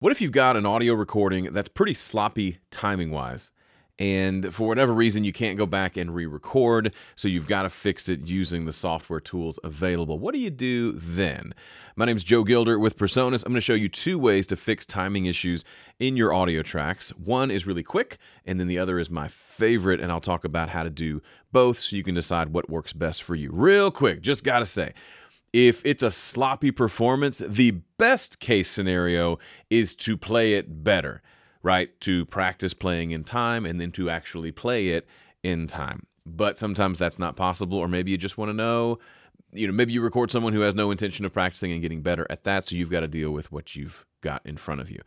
What if you've got an audio recording that's pretty sloppy timing-wise, and for whatever reason you can't go back and re-record, so you've got to fix it using the software tools available? What do you do then? My name is Joe Gilder with PreSonus. I'm going to show you two ways to fix timing issues in your audio tracks. One is really quick, and then the other is my favorite, and I'll talk about how to do both so you can decide what works best for you. Real quick, just got to say, if it's a sloppy performance, the best case scenario is to play it better, right? To practice playing in time and then to actually play it in time. But sometimes that's not possible, or maybe you just want to know, maybe you record someone who has no intention of practicing and getting better at that, so you've got to deal with what you've got in front of you.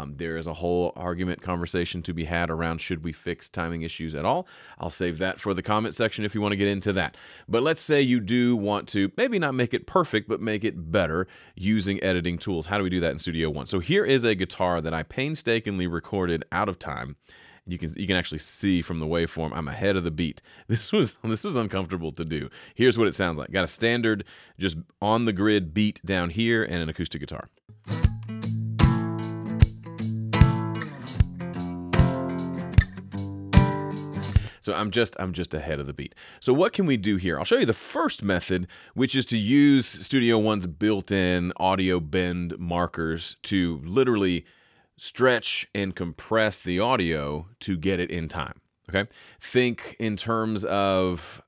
There is a whole conversation to be had around should we fix timing issues at all. I'll save that for the comment section if you want to get into that. But let's say you do want to maybe not make it perfect, but make it better using editing tools. How do we do that in Studio One? So here is a guitar that I painstakingly recorded out of time. You can actually see from the waveform I'm ahead of the beat. This was uncomfortable to do. Here's what it sounds like. Got a standard, just on the grid beat down here and an acoustic guitar. So I'm just ahead of the beat. So what can we do here? I'll show you the first method, which is to use Studio One's built-in audio bend markers to literally stretch and compress the audio to get it in time. Okay? Think in terms of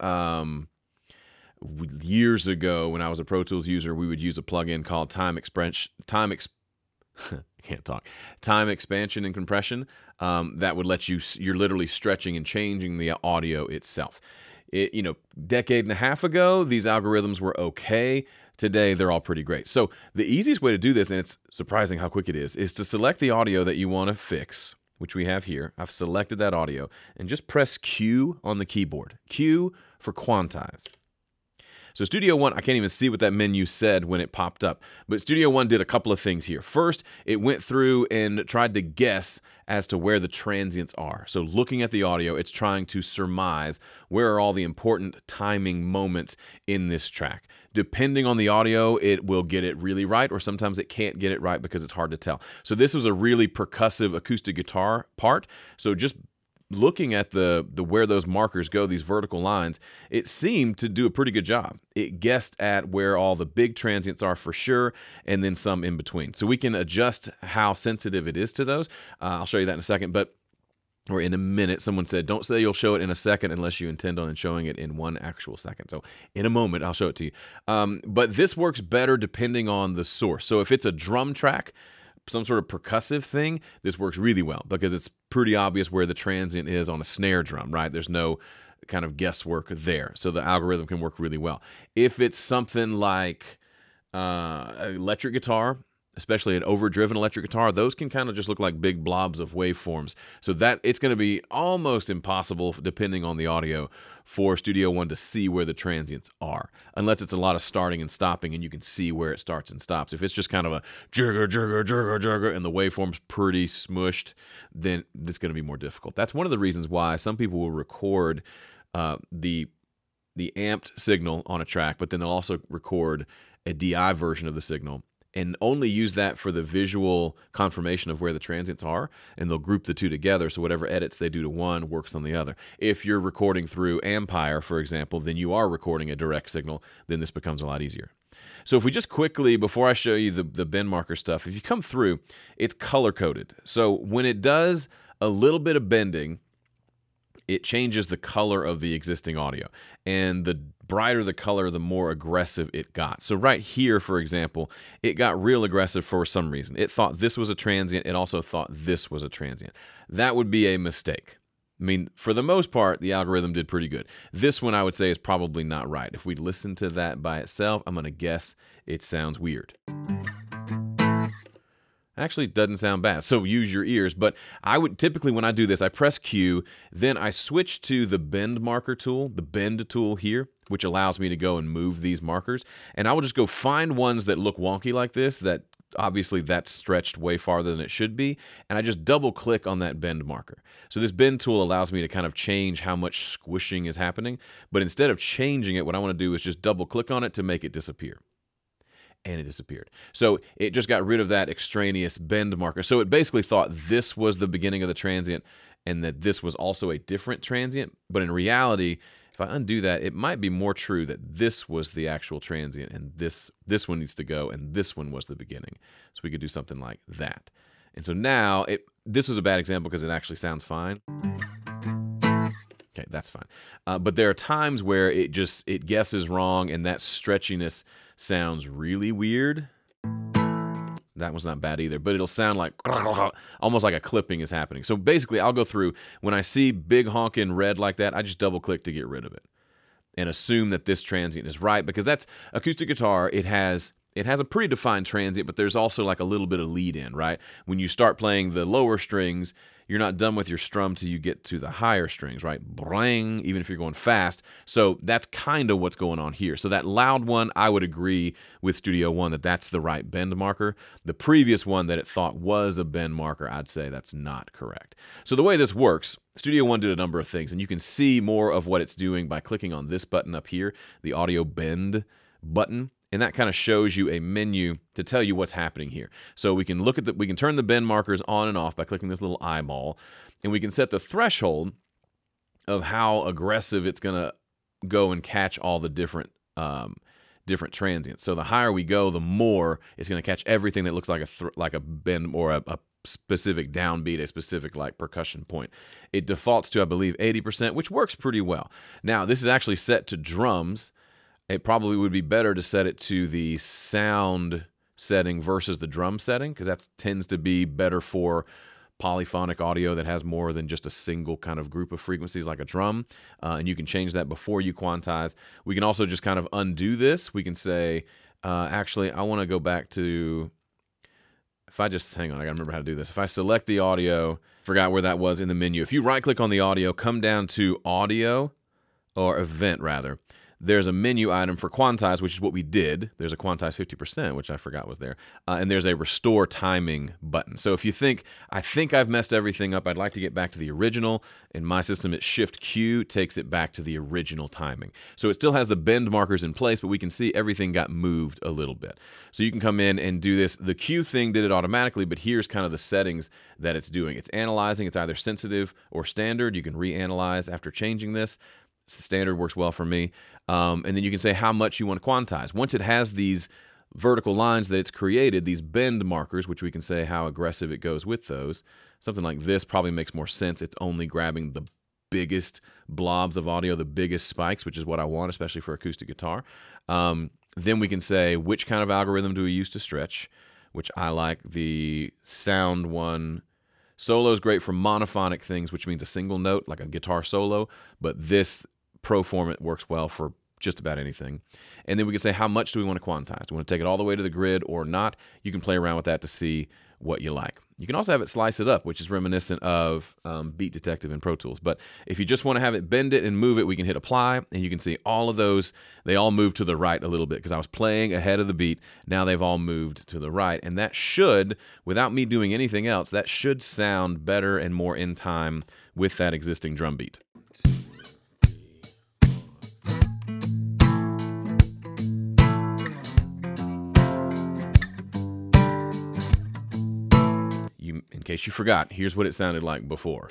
years ago when I was a Pro Tools user, we would use a plugin called Time Expansion and Compression. That would let you're literally stretching and changing the audio itself. Decade and a half ago, these algorithms were okay. Today, they're all pretty great. So the easiest way to do this, and it's surprising how quick it is to select the audio that you want to fix, which we have here. I've selected that audio, and just press Q on the keyboard. Q for quantize. So Studio One, I can't even see what that menu said when it popped up, but Studio One did a couple of things here. First, it went through and tried to guess as to where the transients are. So looking at the audio, it's trying to surmise where are all the important timing moments in this track. Depending on the audio, it will get it really right, or sometimes it can't get it right because it's hard to tell. So this was a really percussive acoustic guitar part. So just looking at the where those markers go, these vertical lines, it seemed to do a pretty good job. It guessed at where all the big transients are for sure, and then some in between. So we can adjust how sensitive it is to those. I'll show you that in a second, or in a minute. Someone said, don't say you'll show it in a second unless you intend on showing it in one actual second. So in a moment, I'll show it to you. But this works better depending on the source. So if it's a drum track, some sort of percussive thing, this works really well because it's pretty obvious where the transient is on a snare drum, right? There's no kind of guesswork there. So the algorithm can work really well. If it's something like electric guitar, especially an overdriven electric guitar, those can kind of just look like big blobs of waveforms. So that it's going to be almost impossible, depending on the audio, for Studio One to see where the transients are, unless it's a lot of starting and stopping and you can see where it starts and stops. If it's just kind of a jigger, jigger, jigger, jigger, and the waveform's pretty smushed, then it's going to be more difficult. That's one of the reasons why some people will record the amped signal on a track, but then they'll also record a DI version of the signal and only use that for the visual confirmation of where the transients are, and they'll group the two together, so whatever edits they do to one works on the other. If you're recording through Ampire, for example, then you are recording a direct signal, then this becomes a lot easier. So if we just quickly, before I show you the bend marker stuff, if you come through, it's color-coded. So when it does a little bit of bending, it changes the color of the existing audio. And the brighter the color, the more aggressive it got. So right here, for example, it got real aggressive for some reason. It thought this was a transient. It also thought this was a transient. That would be a mistake. I mean, for the most part, the algorithm did pretty good. This one, I would say, is probably not right. If we listen to that by itself, I'm going to guess it sounds weird. Actually, it doesn't sound bad, so use your ears. But I would typically, when I do this, I press Q, then I switch to the bend marker tool, the bend tool here, which allows me to go and move these markers. And I will just go find ones that look wonky like this, that obviously that's stretched way farther than it should be, and I just double click on that bend marker. So this bend tool allows me to kind of change how much squishing is happening, but instead of changing it, what I want to do is just double click on it to make it disappear. and it disappeared. So it just got rid of that extraneous bend marker. So it basically thought this was the beginning of the transient and that this was also a different transient. But in reality, if I undo that, it might be more true that this was the actual transient and this one needs to go and this one was the beginning. So we could do something like that. And so now, this was a bad example because it actually sounds fine. Okay, that's fine. But there are times where it guesses wrong and that stretchiness sounds really weird. That one's not bad either, but it'll sound like almost like a clipping is happening. So basically, I'll go through, when I see big honking red like that, I just double click to get rid of it and assume that this transient is right, because that's acoustic guitar. It has a pretty defined transient, but there's also like a little bit of lead in, right? When you start playing the lower strings, you're not done with your strum till you get to the higher strings, right? Bring, even if you're going fast. So that's kind of what's going on here. So that loud one, I would agree with Studio One that that's the right bend marker. The previous one that it thought was a bend marker, I'd say that's not correct. So the way this works, Studio One did a number of things, and you can see more of what it's doing by clicking on this button up here, the audio bend button. And that kind of shows you a menu to tell you what's happening here. So we can look at we can turn the bend markers on and off by clicking this little eyeball, and we can set the threshold of how aggressive it's going to go and catch all the different transients. So the higher we go, the more it's going to catch everything that looks like a bend or a specific downbeat, a specific like percussion point. It defaults to, I believe, 80%, which works pretty well. Now, this is actually set to drums. It probably would be better to set it to the sound setting versus the drum setting, because that tends to be better for polyphonic audio that has more than just a single kind of group of frequencies like a drum. And you can change that before you quantize. We can also just kind of undo this. We can say, actually, I want to go back to, if I just, hang on, I gotta remember how to do this. If I select the audio, forgot where that was in the menu. If you right click on the audio, come down to audio, or event rather, there's a menu item for quantize, which is what we did. There's a quantize 50%, which I forgot was there. And there's a restore timing button. So if you think, I think I've messed everything up, I'd like to get back to the original. In my system, it's Shift Q takes it back to the original timing. So it still has the bend markers in place, but we can see everything got moved a little bit. So you can come in and do this. The Q thing did it automatically, but here's kind of the settings that it's doing. It's analyzing. It's either sensitive or standard. You can reanalyze after changing this. Standard works well for me. And then you can say how much you want to quantize. Once it has these vertical lines that it's created, these bend markers, which we can say how aggressive it goes with those. Something like this probably makes more sense. It's only grabbing the biggest blobs of audio, the biggest spikes, which is what I want, especially for acoustic guitar. Then we can say which kind of algorithm do we use to stretch, which I like the sound one. Solo is great for monophonic things, which means a single note, like a guitar solo, but this Pro format works well for just about anything. And then we can say how much do we want to quantize? Do we want to take it all the way to the grid or not? You can play around with that to see what you like. You can also have it slice it up, which is reminiscent of Beat Detective in Pro Tools. But if you just want to have it bend it and move it, we can hit apply, and you can see all of those, they all move to the right a little bit because I was playing ahead of the beat. Now they've all moved to the right, and that should, without me doing anything else, that should sound better and more in time with that existing drum beat. In case you forgot, here's what it sounded like before.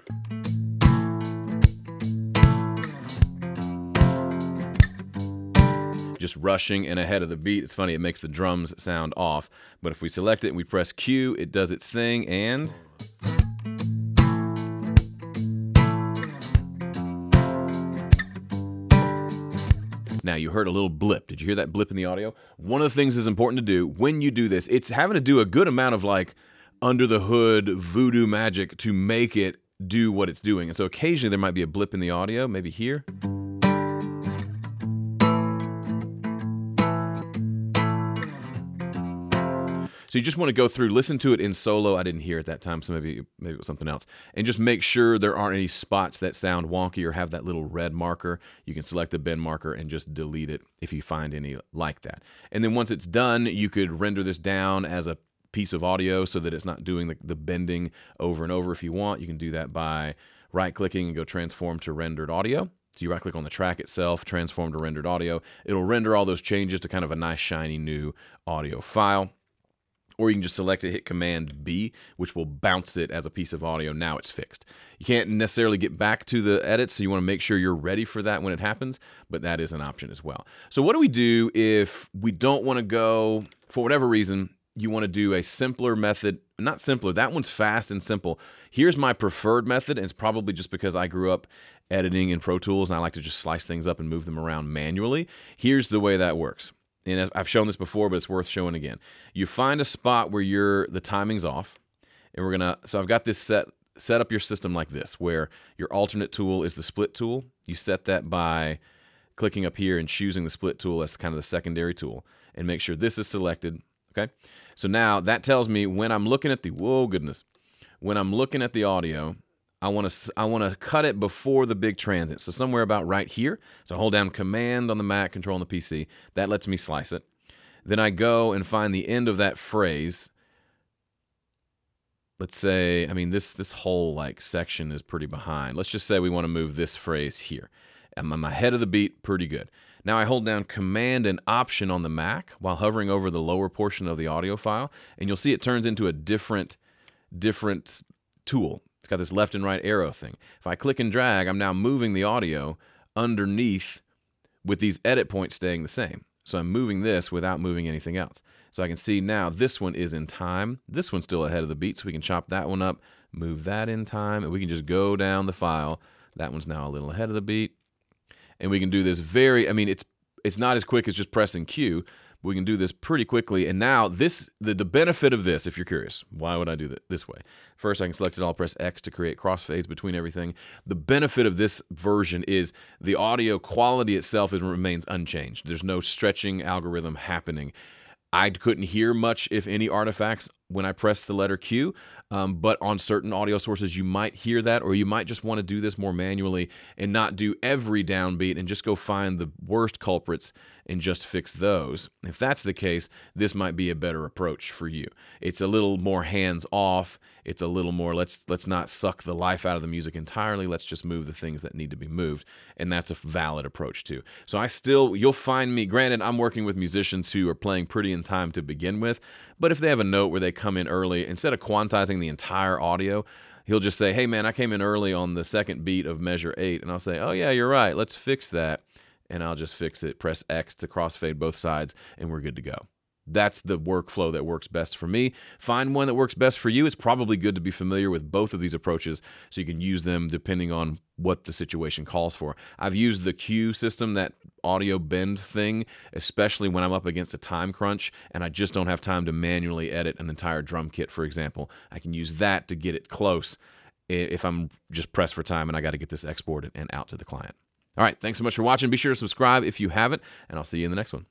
Just rushing and ahead of the beat. It's funny, it makes the drums sound off. But if we select it and we press Q, it does its thing, and now you heard a little blip. Did you hear that blip in the audio? One of the things that's important to do when you do this, it's having to do a good amount of like under the hood voodoo magic to make it do what it's doing. And so occasionally there might be a blip in the audio, maybe here. So you just want to go through, listen to it in solo. I didn't hear it that time, so maybe it was something else. And just make sure there aren't any spots that sound wonky or have that little red marker. You can select the bend marker and just delete it if you find any like that. And then once it's done, you could render this down as a piece of audio so that it's not doing the bending over and over. If you want, you can do that by right-clicking and go transform to rendered audio. So you right-click on the track itself, transform to rendered audio. It'll render all those changes to kind of a nice, shiny, new audio file. Or you can just select it, hit Command B, which will bounce it as a piece of audio. Now it's fixed. You can't necessarily get back to the edit, so you want to make sure you're ready for that when it happens, but that is an option as well. So what do we do if we don't want to go, for whatever reason, you want to do a simpler method? Not simpler, that one's fast and simple. Here's my preferred method, and it's probably just because I grew up editing in Pro Tools, and I like to just slice things up and move them around manually. Here's the way that works. And I've shown this before, but it's worth showing again. You find a spot where the timing's off, and so I've got this set up your system like this, where your alternate tool is the split tool. You set that by clicking up here and choosing the split tool as kind of the secondary tool, and make sure this is selected, okay? So now that tells me when I'm looking at when I'm looking at the audio, I want to cut it before the big transient, so somewhere about right here. So I hold down Command on the Mac, Control on the PC. That lets me slice it. Then I go and find the end of that phrase. Let's say, I mean, this whole like section is pretty behind. Let's just say we want to move this phrase here. I'm on my head of the beat, pretty good. Now I hold down Command and Option on the Mac while hovering over the lower portion of the audio file, and you'll see it turns into a different tool. It's got this left and right arrow thing. If I click and drag, I'm now moving the audio underneath with these edit points staying the same. So I'm moving this without moving anything else. So I can see now this one is in time. This one's still ahead of the beat, so we can chop that one up, move that in time, and we can just go down the file. That one's now a little ahead of the beat. And we can do this I mean, it's not as quick as just pressing Q. We can do this pretty quickly. And now the benefit of this, if you're curious, why would I do that this way? First, I can select it all, press X to create crossfades between everything. The benefit of this version is the audio quality itself remains unchanged. There's no stretching algorithm happening. I couldn't hear much, if any, artifacts when I pressed the letter Q, but on certain audio sources you might hear that, or you might just want to do this more manually and not do every downbeat and just go find the worst culprits and just fix those. If that's the case, this might be a better approach for you. It's a little more hands-off. It's a little more, let's not suck the life out of the music entirely. Let's just move the things that need to be moved, and that's a valid approach too. So you'll find me, granted, I'm working with musicians who are playing pretty in time to begin with, but if they have a note where they come in early, instead of quantizing the entire audio, he'll just say, hey man, I came in early on the second beat of measure 8, and I'll say, oh yeah, you're right, let's fix that, and I'll just fix it, press X to crossfade both sides, and we're good to go. That's the workflow that works best for me. Find one that works best for you. It's probably good to be familiar with both of these approaches so you can use them depending on what the situation calls for. I've used the Q system, that audio bend thing, especially when I'm up against a time crunch and I just don't have time to manually edit an entire drum kit, for example. I can use that to get it close if I'm just pressed for time and I got to get this exported and out to the client. All right, thanks so much for watching. Be sure to subscribe if you haven't, and I'll see you in the next one.